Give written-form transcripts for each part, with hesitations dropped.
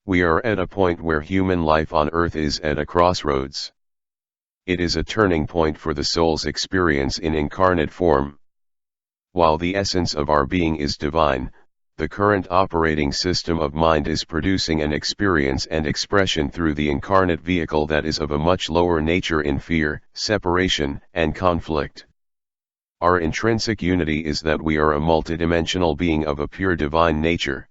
We are at a point where human life on Earth is at a crossroads. It is a turning point for the soul's experience in incarnate form. While the essence of our being is divine, the current operating system of mind is producing an experience and expression through the incarnate vehicle that is of a much lower nature in fear, separation, and conflict. Our intrinsic unity is that we are a multidimensional being of a pure divine nature.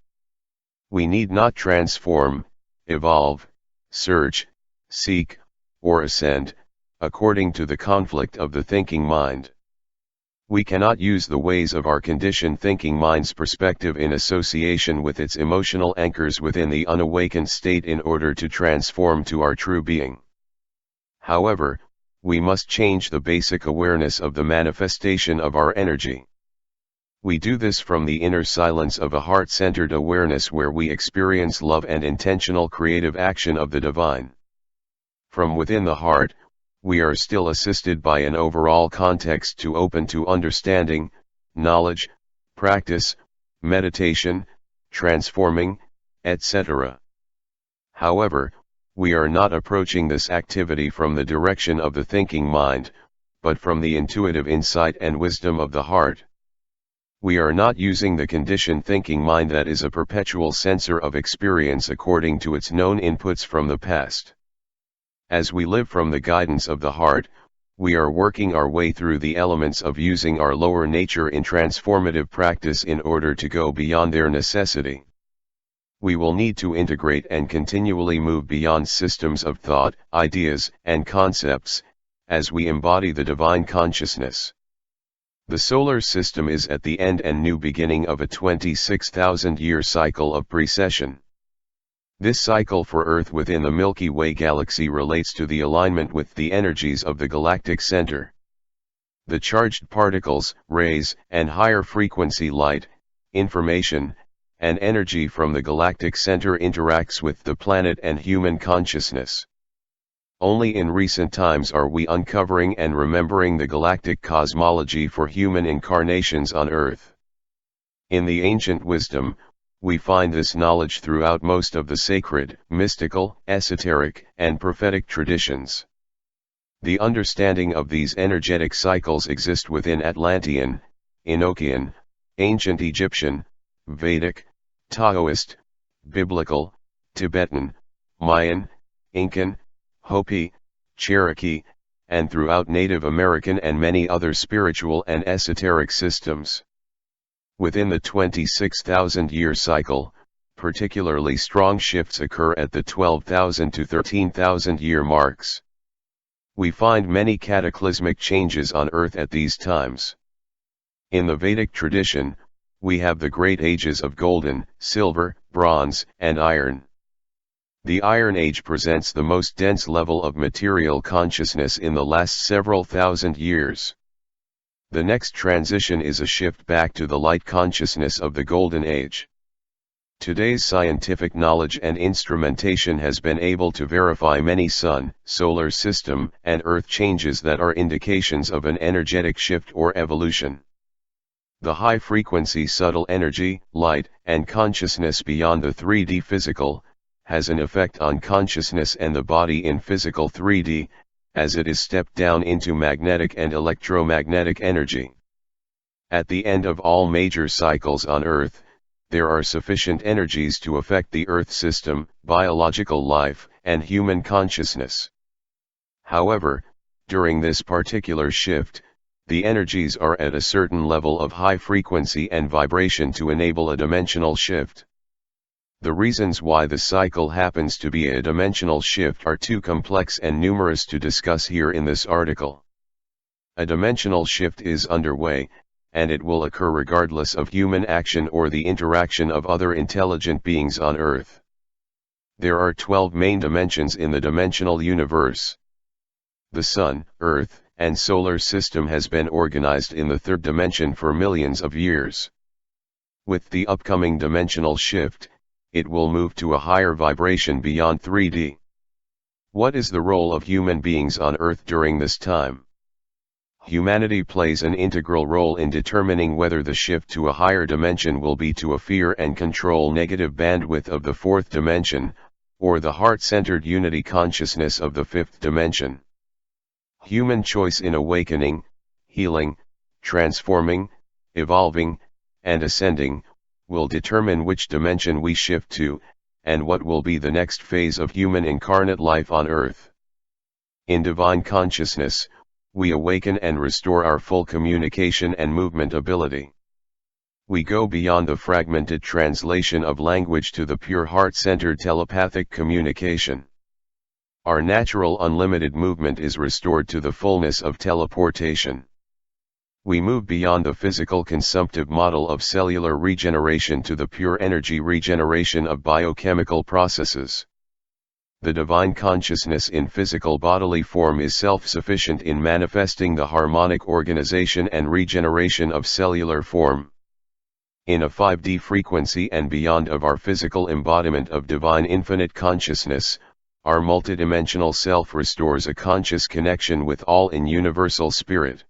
We need not transform, evolve, search, seek, or ascend, according to the conflict of the thinking mind. We cannot use the ways of our conditioned thinking mind's perspective in association with its emotional anchors within the unawakened state in order to transform to our true being. However, we must change the basic awareness of the manifestation of our energy. We do this from the inner silence of a heart-centered awareness where we experience love and intentional creative action of the divine. From within the heart, we are still assisted by an overall context to open to understanding, knowledge, practice, meditation, transforming, etc. However, we are not approaching this activity from the direction of the thinking mind, but from the intuitive insight and wisdom of the heart. We are not using the conditioned thinking mind that is a perpetual censor of experience according to its known inputs from the past. As we live from the guidance of the heart, we are working our way through the elements of using our lower nature in transformative practice in order to go beyond their necessity. We will need to integrate and continually move beyond systems of thought, ideas, and concepts, as we embody the divine consciousness. The solar system is at the end and new beginning of a 26,000-year cycle of precession. This cycle for Earth within the Milky Way galaxy relates to the alignment with the energies of the galactic center. The charged particles, rays, and higher frequency light, information, and energy from the galactic center interacts with the planet and human consciousness. Only in recent times are we uncovering and remembering the galactic cosmology for human incarnations on Earth. In the ancient wisdom, we find this knowledge throughout most of the sacred, mystical, esoteric, and prophetic traditions. The understanding of these energetic cycles exist within Atlantean, Enochian, ancient Egyptian, Vedic, Taoist, Biblical, Tibetan, Mayan, Incan, Hopi, Cherokee, and throughout Native American and many other spiritual and esoteric systems. Within the 26,000-year cycle, particularly strong shifts occur at the 12,000 to 13,000-year marks. We find many cataclysmic changes on Earth at these times. In the Vedic tradition, we have the great ages of golden, silver, bronze, and iron. The Iron Age presents the most dense level of material consciousness in the last several thousand years. The next transition is a shift back to the light consciousness of the Golden Age. Today's scientific knowledge and instrumentation has been able to verify many sun, solar system, and Earth changes that are indications of an energetic shift or evolution. The high-frequency subtle energy, light, and consciousness beyond the 3D physical, has an effect on consciousness and the body in physical 3D, as it is stepped down into magnetic and electromagnetic energy. At the end of all major cycles on Earth, there are sufficient energies to affect the Earth system, biological life, and human consciousness. However, during this particular shift, the energies are at a certain level of high frequency and vibration to enable a dimensional shift. The reasons why the cycle happens to be a dimensional shift are too complex and numerous to discuss here in this article. A dimensional shift is underway, and it will occur regardless of human action or the interaction of other intelligent beings on Earth. There are 12 main dimensions in the dimensional universe. The Sun, Earth, and Solar System has been organized in the third dimension for millions of years. With the upcoming dimensional shift, it will move to a higher vibration beyond 3D. What is the role of human beings on Earth during this time? Humanity plays an integral role in determining whether the shift to a higher dimension will be to a fear and control negative bandwidth of the fourth dimension, or the heart-centered unity consciousness of the fifth dimension. Human choice in awakening, healing, transforming, evolving, and ascending, will determine which dimension we shift to, and what will be the next phase of human incarnate life on earth. In divine consciousness, we awaken and restore our full communication and movement ability. We go beyond the fragmented translation of language to the pure heart-centered telepathic communication. Our natural unlimited movement is restored to the fullness of teleportation. We move beyond the physical consumptive model of cellular regeneration to the pure energy regeneration of biochemical processes. The divine consciousness in physical bodily form is self-sufficient in manifesting the harmonic organization and regeneration of cellular form. In a 5D frequency and beyond of our physical embodiment of divine infinite consciousness, our multidimensional self restores a conscious connection with all in universal spirit.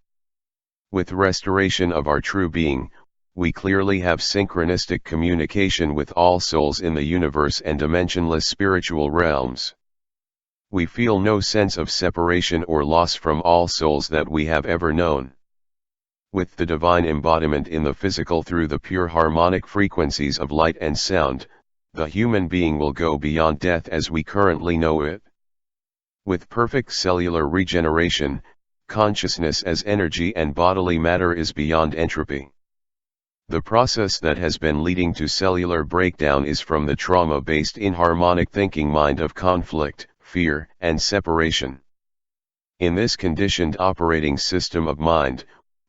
With restoration of our true being, we clearly have synchronistic communication with all souls in the universe and dimensionless spiritual realms. We feel no sense of separation or loss from all souls that we have ever known. With the divine embodiment in the physical through the pure harmonic frequencies of light and sound, the human being will go beyond death as we currently know it. With perfect cellular regeneration, consciousness as energy and bodily matter is beyond entropy. The process that has been leading to cellular breakdown is from the trauma-based inharmonic thinking mind of conflict, fear, and separation. In this conditioned operating system of mind,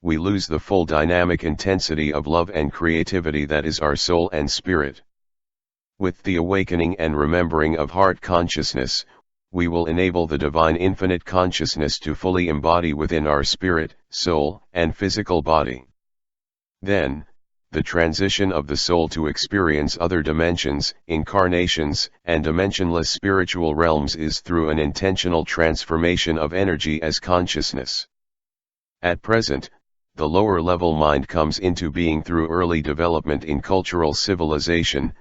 we lose the full dynamic intensity of love and creativity that is our soul and spirit. With the awakening and remembering of heart consciousness, we will enable the divine infinite consciousness to fully embody within our spirit, soul, and physical body. Then, the transition of the soul to experience other dimensions, incarnations, and dimensionless spiritual realms is through an intentional transformation of energy as consciousness. At present, the lower level mind comes into being through early development in cultural civilization,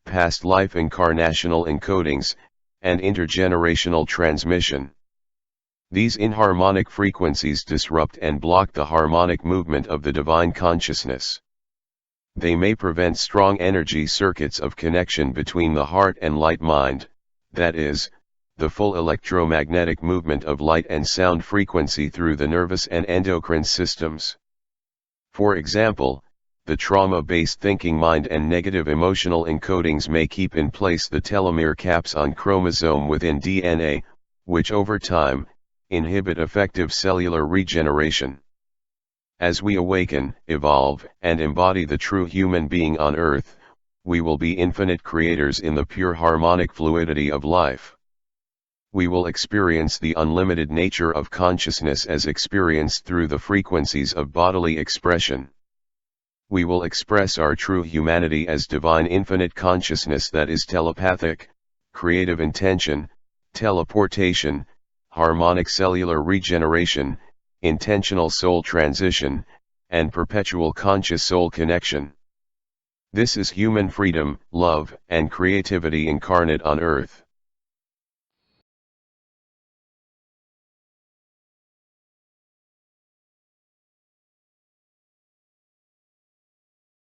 past life incarnational encodings, and intergenerational transmission. These inharmonic frequencies disrupt and block the harmonic movement of the divine consciousness. They may prevent strong energy circuits of connection between the heart and light mind, that is, the full electromagnetic movement of light and sound frequency through the nervous and endocrine systems. For example, the trauma-based thinking mind and negative emotional encodings may keep in place the telomere caps on chromosome within DNA, which over time, inhibit effective cellular regeneration. As we awaken, evolve, and embody the true human being on Earth, we will be infinite creators in the pure harmonic fluidity of life. We will experience the unlimited nature of consciousness as experienced through the frequencies of bodily expression. We will express our true humanity as divine infinite consciousness that is telepathic, creative intention, teleportation, harmonic cellular regeneration, intentional soul transition, and perpetual conscious soul connection. This is human freedom, love, and creativity incarnate on Earth.